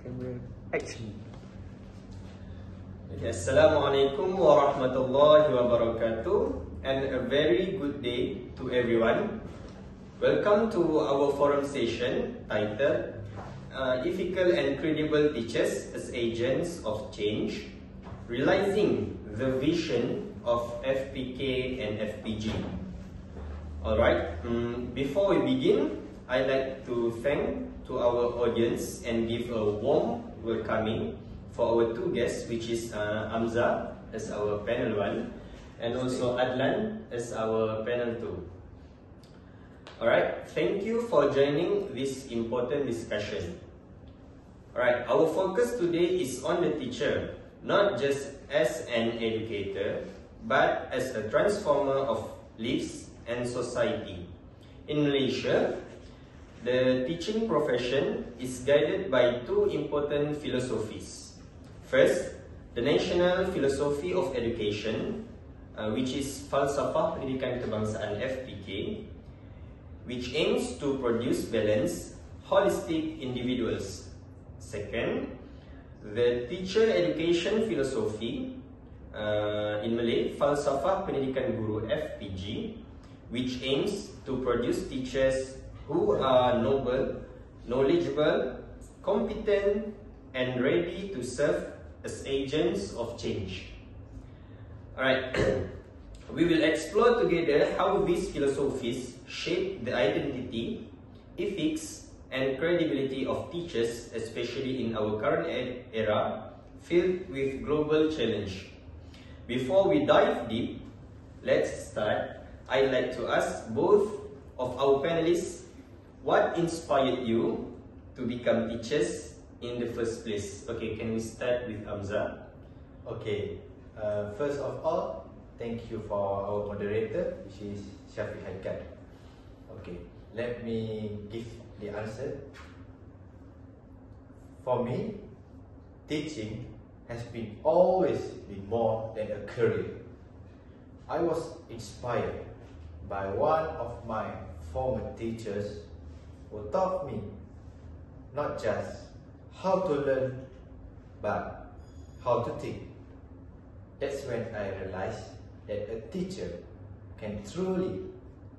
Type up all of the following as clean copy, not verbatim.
Camera action. Okay, Assalamualaikum warahmatullahi wabarakatuh, and a very good day to everyone. Welcome to our forum session titled Ethical and Credible Teachers as Agents of Change, Realizing the Vision of FPK and FPG. Alright, before we begin, I'd like to thank to our audience and give a warm welcoming for our two guests, which is Hamza as our panel 1 and also Adlan as our panel 2. Alright, thank you for joining this important discussion. Alright, our focus today is on the teacher, not just as an educator, but as a transformer of lives and society. In Malaysia, the teaching profession is guided by two important philosophies. First, the National Philosophy of Education, which is Falsafah Pendidikan Kebangsaan FPK, which aims to produce balanced, holistic individuals. Second, the Teacher Education Philosophy, in Malay, Falsafah Pendidikan Guru FPG, which aims to produce teachers who are noble, knowledgeable, competent, and ready to serve as agents of change. Alright, we will explore together how these philosophies shape the identity, ethics, and credibility of teachers, especially in our current era filled with global challenge. Before we dive deep, let's start. I'd like to ask both of our panelists, what inspired you to become teachers in the first place? Okay, can we start with Hamza? Okay, first of all, thank you for our moderator, which is Shafiq Haikal. Okay, let me give the answer. For me, teaching has always been more than a career. I was inspired by one of my former teachers who taught me not just how to learn, but how to think. That's when I realized that a teacher can truly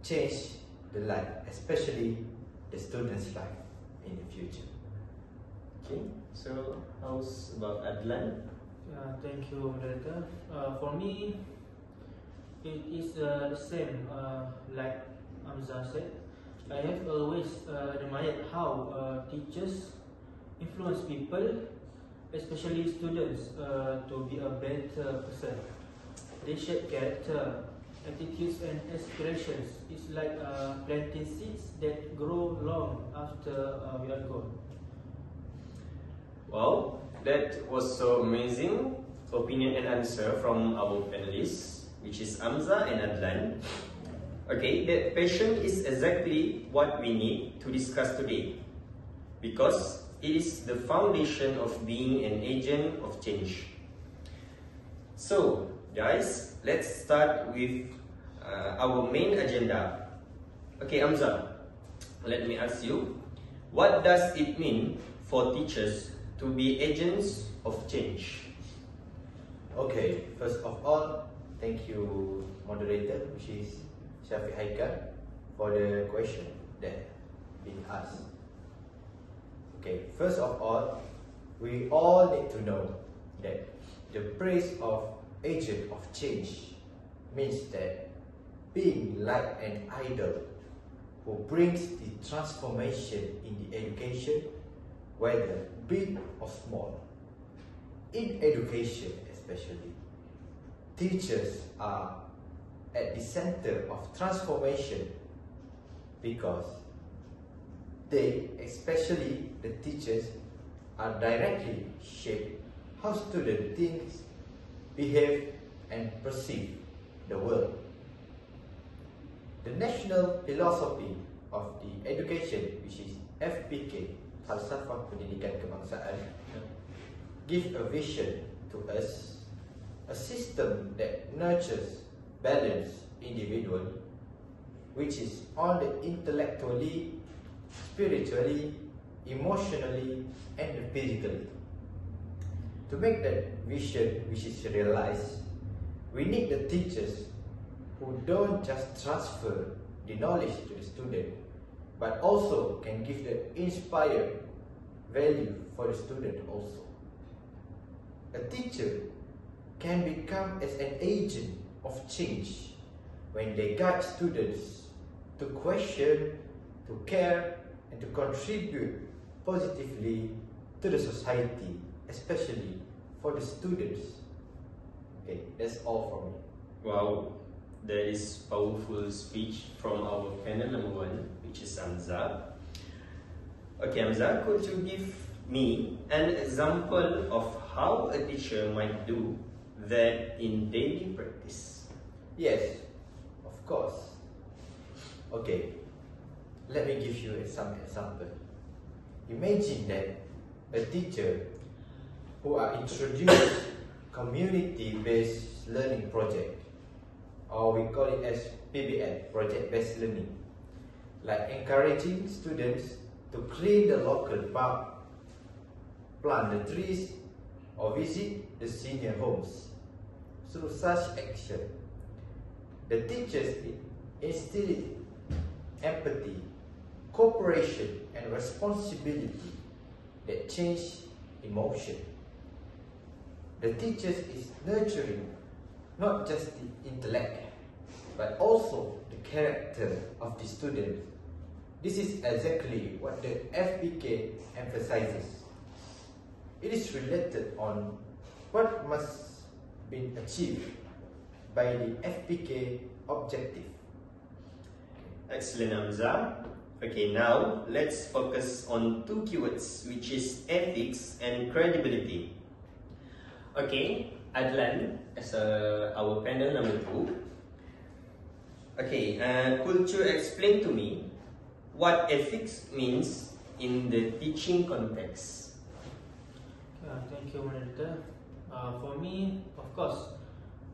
change the life, especially the student's life in the future. Okay, so how's about Adlan? Thank you, moderator. For me, it is the same like Hamza said. I have always admired how teachers influence people, especially students, to be a better person. They shape character, attitudes, and aspirations. It's like planting seeds that grow long after we are gone. Wow, that was so amazing opinion and answer from our panelists, which is Hamza and Adlan. Okay, that passion is exactly what we need to discuss today, because it is the foundation of being an agent of change. So, guys, let's start with our main agenda. Okay, Hamza, let me ask you, what does it mean for teachers to be agents of change? Okay, first of all, thank you, moderator, which is Shafiq Haikal, for the question that been asked. Okay, first of all, we all need to know that the phrase of agent of change means that being like an idol who brings the transformation in the education, whether big or small. In education especially, teachers are at the center of transformation because they, especially the teachers, are directly shape how students think, behave, and perceive the world. The national philosophy of the education, which is FPK, Falsafah Pendidikan Kebangsaan, give a vision to us, a system that nurtures balanced individual, which is on the intellectually, spiritually, emotionally, and physically. To make that vision which is realized, we need the teachers who don't just transfer the knowledge to the student, but also can give the inspired value for the student also. A teacher can become as an agent of change when they guide students to question, to care, and to contribute positively to the society, especially for the students. Okay, that's all from me. Wow, that is powerful speech from our panel number 1, which is Hamzah. Okay, Hamzah, could you give me an example of how a teacher might do that in daily practice? Yes, of course. Okay, let me give you some example. Imagine that a teacher who are introduced community-based learning project, or we call it as PBL, project-based learning, like encouraging students to clean the local park, plant the trees, or visit the senior homes. Through such action, the teachers instill empathy, cooperation, and responsibility that change emotion. The teachers is nurturing not just the intellect, but also the character of the student. This is exactly what the FPK emphasizes. It is related on what must be achieved by the FPK objective. Excellent, Hamzah. Okay, now let's focus on 2 keywords, which is ethics and credibility. Okay, Adlan, as our panel number 2. Okay, could you explain to me what ethics means in the teaching context? Thank you, moderator. For me, of course,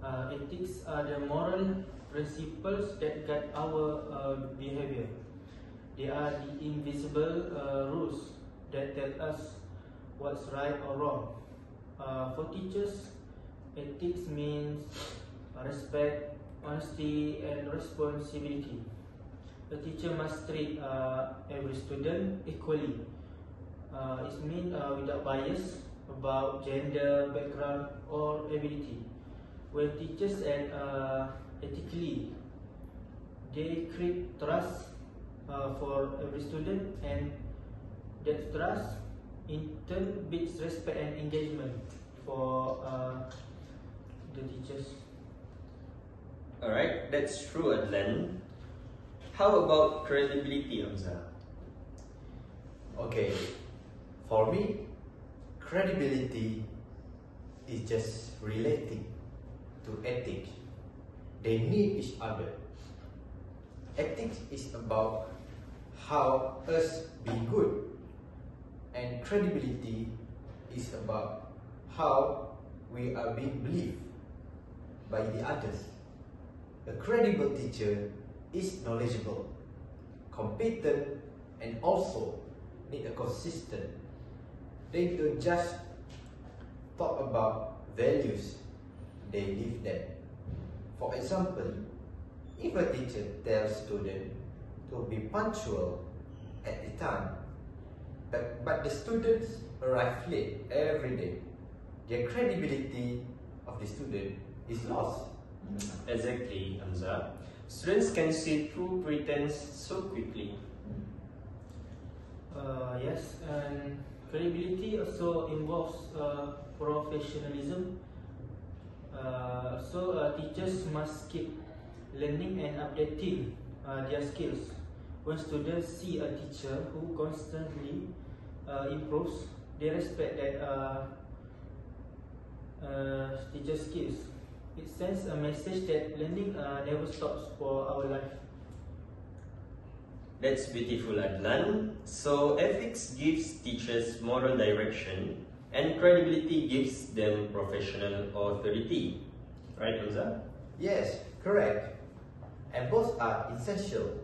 ethics are the moral principles that guide our behavior. They are the invisible rules that tell us what's right or wrong. For teachers, ethics means respect, honesty, and responsibility. A teacher must treat every student equally. It means without bias about gender, background, or ability. When teachers act ethically, they create trust for every student, and that trust in turn builds respect and engagement for the teachers. Alright, that's true, Adlan. How about credibility, Hamzah? Okay, for me, credibility is just relating to ethics. They need each other. Ethics is about how us be good, and credibility is about how we are being believed by the others. A credible teacher is knowledgeable, competent, and also need a consistent. They don't just talk about values, they live them. For example, if a teacher tells student to be punctual at the time, but the students arrive late every day, the credibility of the student is lost. Exactly, Hamzah. Students can see through pretense so quickly. Yes, and credibility also involves professionalism. So teachers must keep learning and updating their skills. When students see a teacher who constantly improves, they respect that teacher skills. It sends a message that learning never stops for our life. That's beautiful, Adlan. So ethics gives teachers moral direction and credibility gives them professional authority. Right, Hamzah? Yes, correct. And both are essential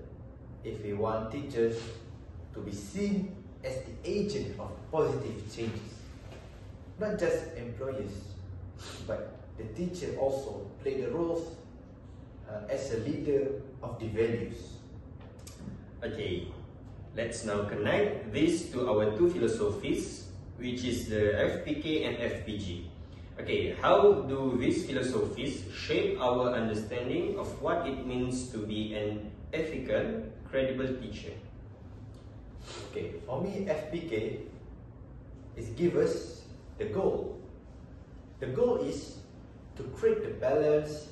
if we want teachers to be seen as the agent of positive changes. Not just employers, but the teacher also play the roles as a leader of the values. Okay, let's now connect this to our two philosophies, which is the FPK and FPG. Okay, how do these philosophies shape our understanding of what it means to be an ethical, credible teacher? Okay, for me, FPK is give us the goal. The goal is to create the balanced,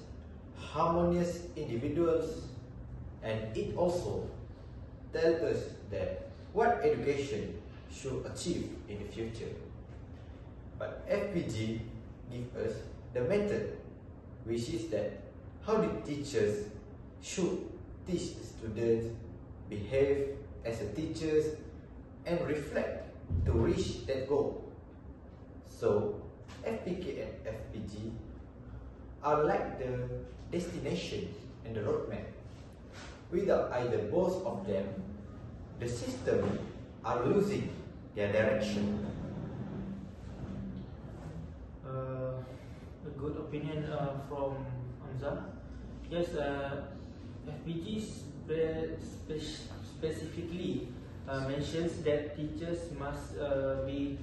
harmonious individuals, and it also tells us that what education should achieve in the future. But FPG give us the method, which is that how the teachers should teach the students, behave as a teachers, and reflect to reach that goal. So FPK and FPG are like the destination and the roadmap. Without either both of them, the system are losing their direction. A good opinion from Hamza. Yes, FPG specifically mentions that teachers must be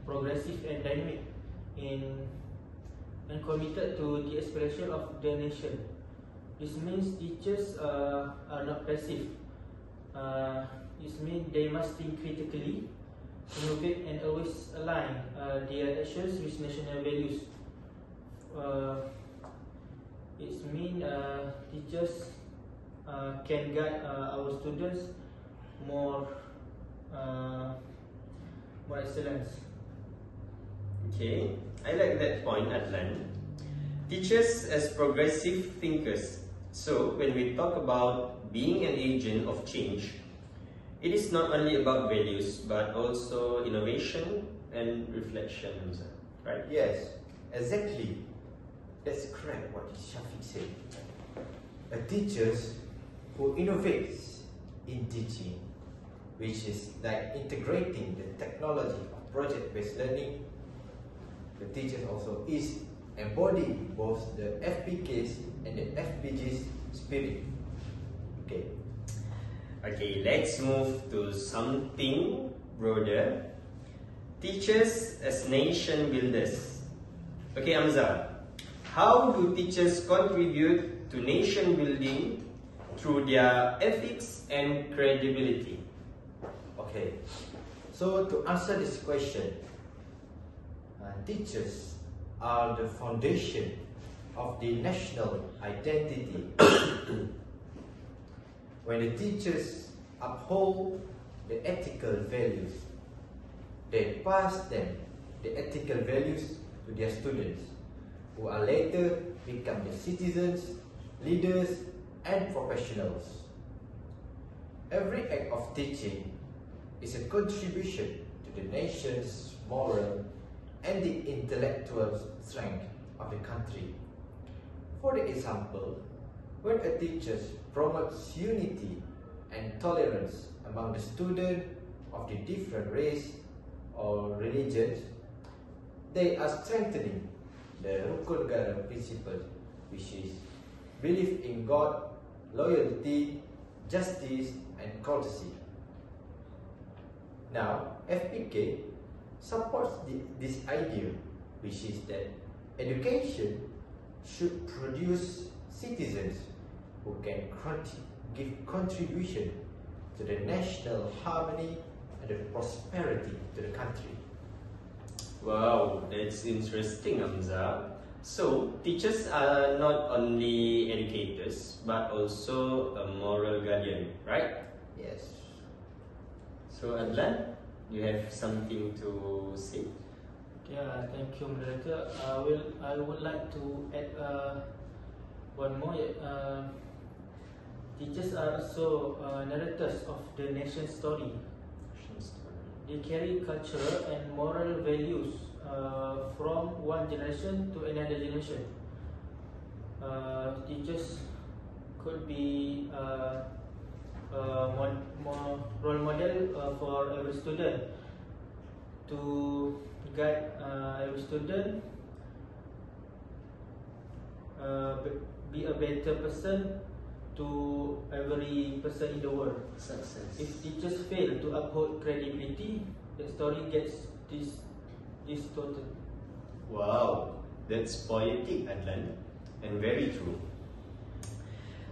progressive and dynamic and committed to the aspiration of the nation. This means teachers are not passive. This means they must think critically, innovate, and always align their actions with national values. It means teachers can guide our students more excellence. Okay, I like that point, Adlan. Teachers as progressive thinkers. So, when we talk about being an agent of change, it is not only about values but also innovation and reflection, Hamza, right? Yes, exactly. That's correct what Shafiq said. A teacher who innovates in teaching, which is like integrating the technology of project-based learning. The teacher also is embodying both the FPK's and the FPG's spirit. Okay. Okay, let's move to something broader. Teachers as nation builders. Okay, Hamza, how do teachers contribute to nation building through their ethics and credibility? Okay, so to answer this question, teachers are the foundation of the national identity. When the teachers uphold the ethical values, they pass them the ethical values to their students, who are later become the citizens, leaders, and professionals. Every act of teaching is a contribution to the nation's moral and the intellectual strength of the country. For example, when a teacher promotes unity and tolerance among the students of the different race or religions, they are strengthening the Rukun Garam principle, which is belief in God, loyalty, justice, and courtesy. Now, FPK supports this idea, which is that education should produce citizens who can give contribution to the national harmony and the prosperity to the country. Wow, that's interesting, Hamza. So, teachers are not only educators but also a moral guardian, right? Yes. So, Adlan, you have something to say? Yeah, thank you, moderator. I would like to add one more. Teachers are also narrators of the nation's story. They carry cultural and moral values from one generation to another generation. Teachers could be role model for every student to guide every student be a better person to every person in the world. Success. If teachers fail to uphold credibility, the story gets distorted. Wow, that's poetic, Adlan, and very true.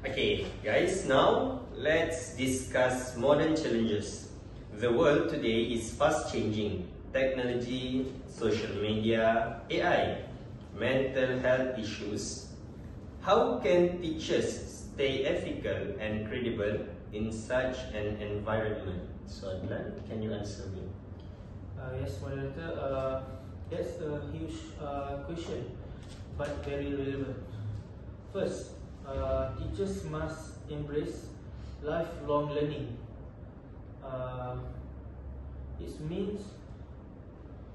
Okay, guys, now let's discuss modern challenges. The world today is fast changing. Technology, social media, AI, mental health issues. How can teachers stay ethical and credible in such an environment? So, Adlan, can you answer me? Yes, moderator. That's a huge question, but very relevant. First, teachers must embrace lifelong learning. It means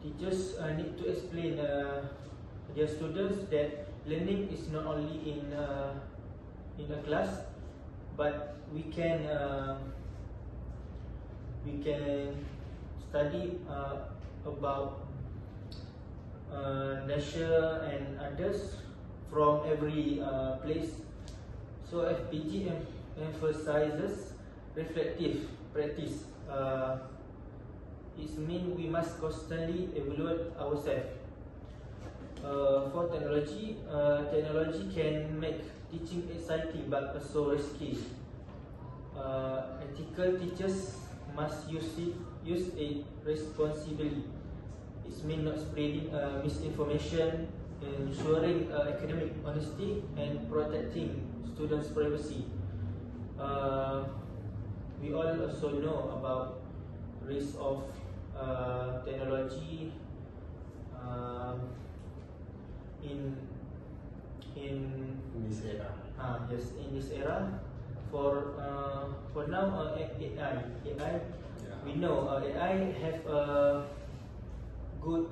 teachers need to explain their students that learning is not only in a class, but we can study about nature and others from every place. So FPG emphasizes reflective practice. It means we must constantly evaluate ourselves. For technology, technology can make teaching exciting but also risky. Ethical teachers must use it responsibly. It means not spreading misinformation, ensuring academic honesty, and protecting students' privacy. We all also know about risk of technology in In this era. yes, in this era. For now, AI. Yeah. We know AI have a good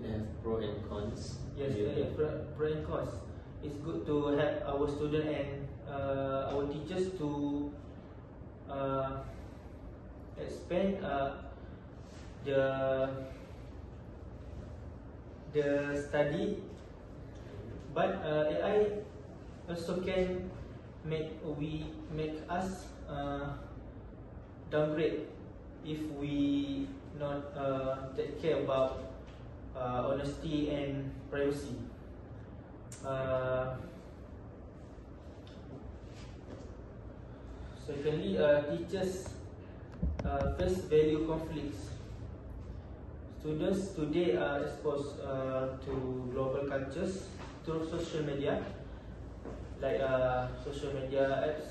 It has pro and cons. yes, Yeah. pro and cons. It's good to help our student and our teachers to expand the study, but AI also can make us downgrade if we not take care about honesty and privacy. Secondly, teachers face value conflicts. Students today are exposed to global cultures through social media, like social media apps,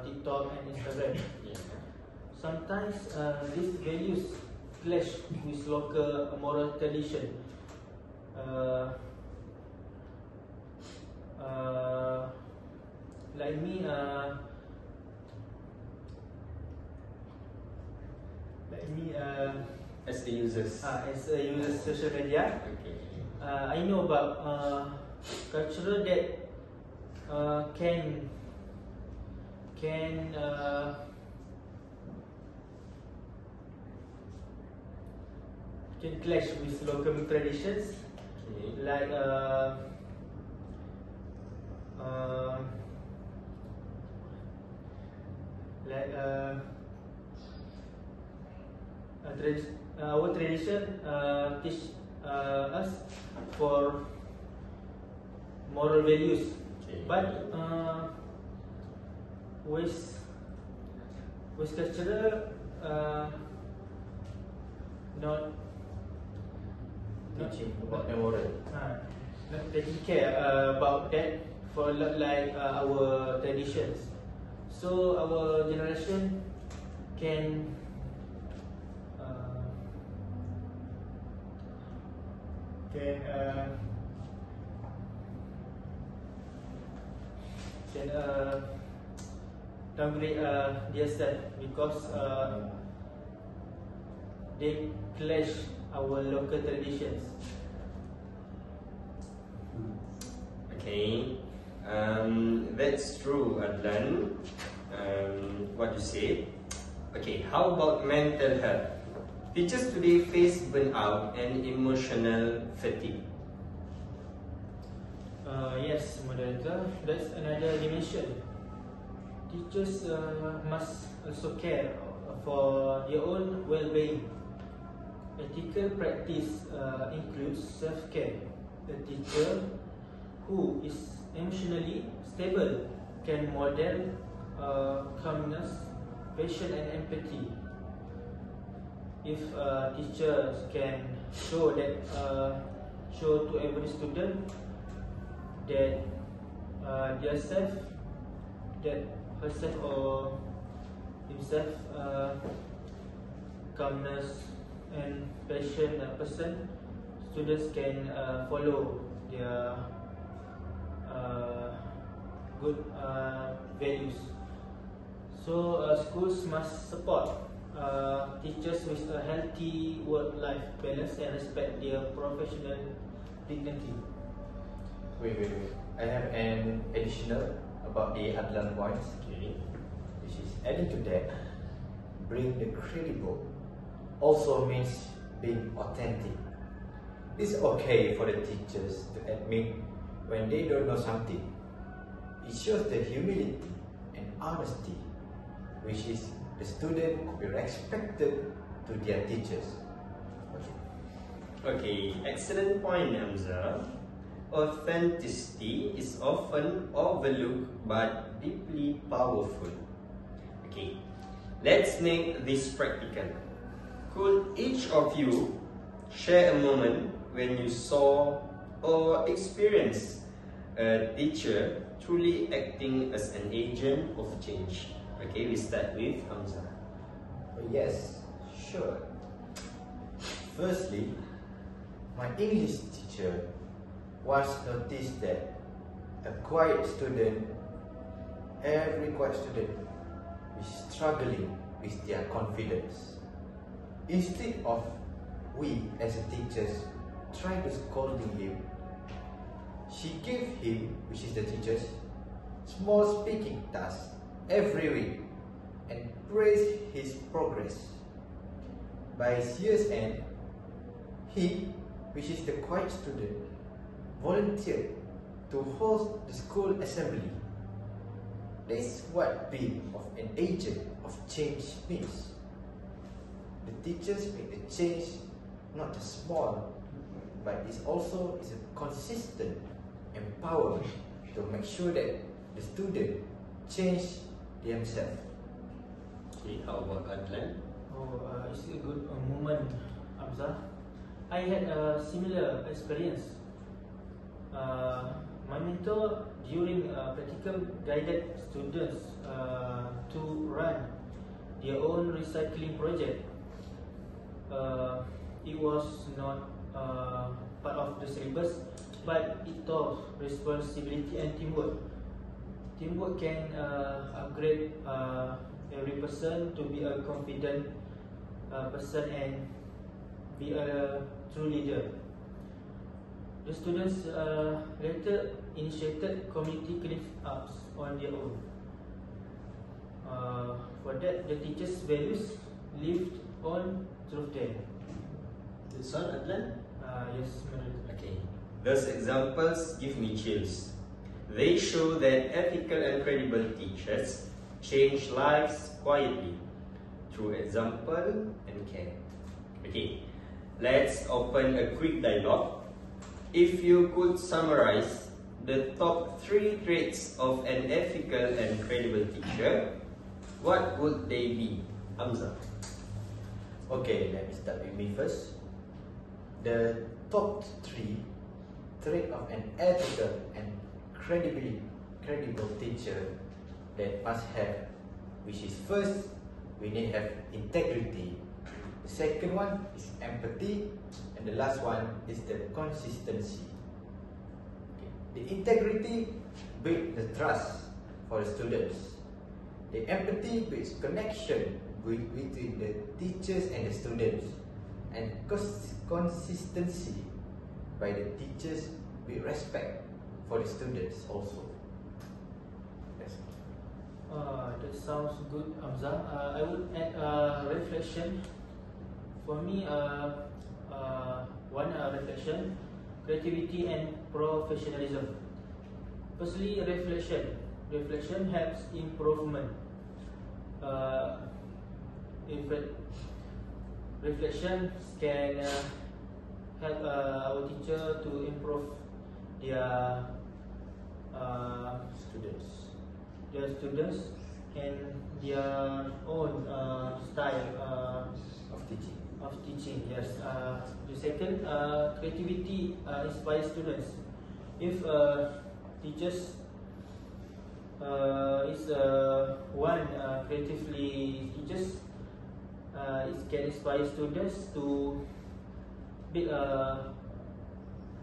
TikTok and Instagram. Yeah. Sometimes these values clash with local moral tradition. Like me, As the users. as a user of social media, Okay. I know about cultural that can clash with local traditions, Okay. like like our tradition teach us for moral values, Okay. but with cultural not Teaching about the moral. not taking care about that for like our traditions. So our generation can can downgrade themselves because they clash our local traditions. Okay. That's true, Adlan. What you say? Okay, how about mental health? Teachers today face burnout and emotional fatigue. Yes, moderator, that's another dimension. Teachers must also care for their own well-being. Ethical practice includes self-care. A teacher who is emotionally stable can model calmness, patience and empathy. If teachers can show to every student that herself or himself calmness and patient person, students can follow their good values. So schools must support teachers with a healthy work-life balance and respect their professional dignity. Wait. I have an additional about the Adlan points. Okay. Which is adding to that, being the credible also means being authentic. It's okay for the teachers to admit when they don't know something. It shows the humility and honesty, which is the student will be respected to their teachers. Okay, excellent point, Hamza. Authenticity is often overlooked but deeply powerful. Okay, let's make this practical. Could each of you share a moment when you saw or experienced a teacher truly acting as an agent of change? Okay, we start with Hamza. Yes, sure. Firstly, my English teacher once noticed that every quiet student is struggling with their confidence. Instead of we as a teachers try to scolding him, she gave him, which is the teachers, small speaking tasks every week and praised his progress. By his year's end, he, which is the quiet student, volunteered to host the school assembly. That's what being of an agent of change means. The teachers make the change not just small, but it's also a consistent empowerment to make sure that the student change themselves. Okay, how about Adlan? It's a good moment, Hamza. I had a similar experience. My mentor during practical guided students to run their own recycling project. It was not part of the syllabus, but it taught responsibility and teamwork. Teamwork can upgrade every person to be a confident person and be a true leader. The students later initiated community clean-ups on their own. For that, the teachers' values lived on through them. This one, Adlan? Yes, Madam. Okay. Those examples give me chills. They show that ethical and credible teachers change lives quietly through example and care. Okay, let's open a quick dialogue. If you could summarize the top 3 traits of an ethical and credible teacher, what would they be? Hamza. Okay, let me start with me first. The top 3 traits of an ethical and credible teacher that must have, which is first, we need to have integrity. The second one is empathy, and the last one is the consistency. Okay. The integrity builds the trust for the students. The empathy builds connection between the teachers and the students, and consistency by the teachers with respect for the students also. That sounds good, Hamza. I would add reflection. For me, one reflection, creativity and professionalism. Firstly, reflection. Reflection helps improvement. If reflection can help our teacher to improve their Students. students and their own style Of teaching. of teaching. Yes. The second, creativity inspires students. If teachers is one creatively teachers, it can inspire students to build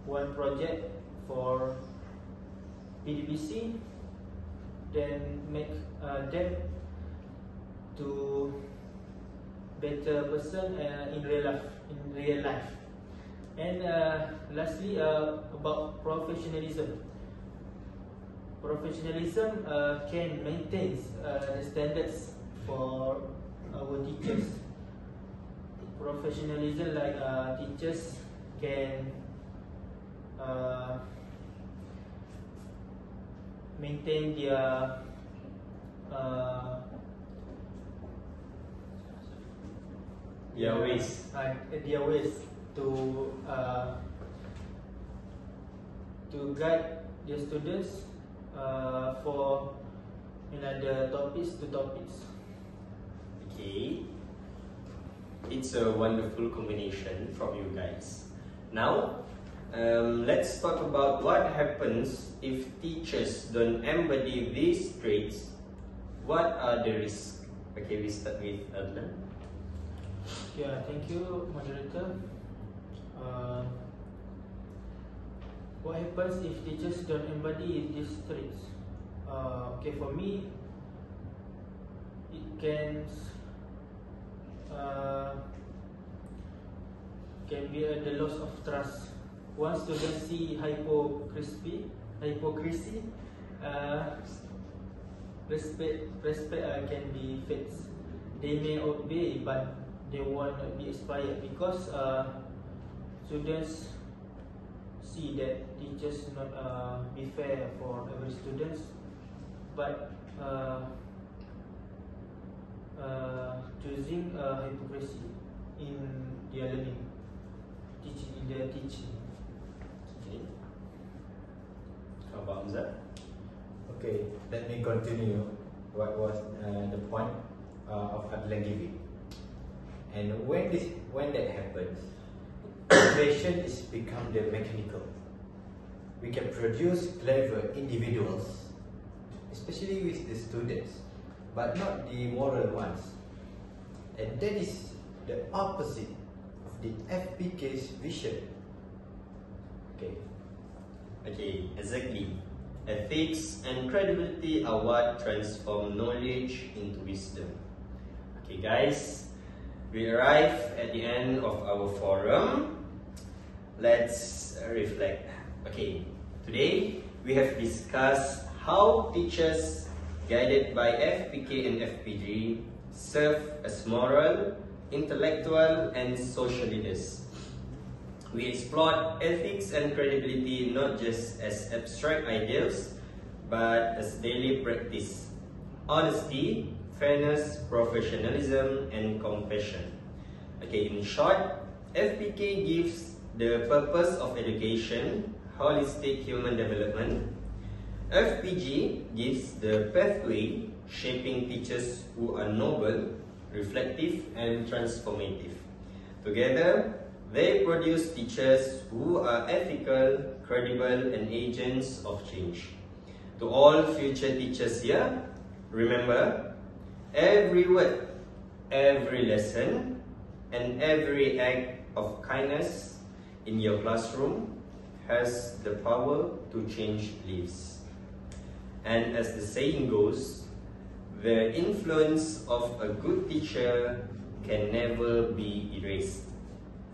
one project for PDBC, then make them to better person in real life. And lastly, about professionalism. Professionalism can maintain the standards for our teachers. Professionalism, like teachers can maintain their ways to guide the students for another topics to topics. Okay, it's a wonderful combination from you guys. Now, let's talk about what happens if teachers don't embody these traits. What are the risks? Okay, we start with Adlan. Yeah, thank you, moderator. What happens if teachers don't embody these traits? Okay, for me, it can be the loss of trust. Once students see hypocrisy, respect can be fixed. They may obey, but they won't be inspired because students see that teachers not be fair for every students, but choosing hypocrisy in their learning, in their teaching. Okay. How about Hamza? Okay, let me continue what was the point of Adlan giving. And when that happens, innovation is become the mechanical. We can produce clever individuals, especially with the students, but not the moral ones. And that is the opposite of the FPK's vision. Okay, exactly. Ethics and credibility are what transform knowledge into wisdom. Okay guys, we arrive at the end of our forum. Let's reflect. Okay, today we have discussed how teachers guided by FPK and FPG serve as moral, intellectual and social leaders. We explored ethics and credibility not just as abstract ideals, but as daily practice. Honesty, fairness, professionalism, and compassion. Okay, in short, FPK gives the purpose of education, holistic human development. FPG gives the pathway, shaping teachers who are noble, reflective, and transformative. Together, they produce teachers who are ethical, credible, and agents of change. To all future teachers here, remember, every word, every lesson, and every act of kindness in your classroom has the power to change lives. And as the saying goes, the influence of a good teacher can never be erased.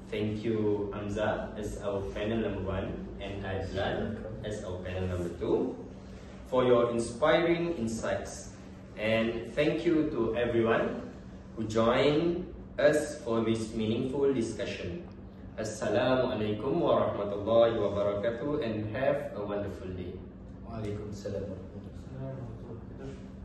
Thank you, Hamza, as our panel number 1, and Adlan as our panel number 2, for your inspiring insights And thank you to everyone who joined us for this meaningful discussion. Assalamualaikum warahmatullahi wabarakatuh, and have a wonderful day. Waalaikumsalam. Assalamualaikum warahmatullahi wabarakatuh.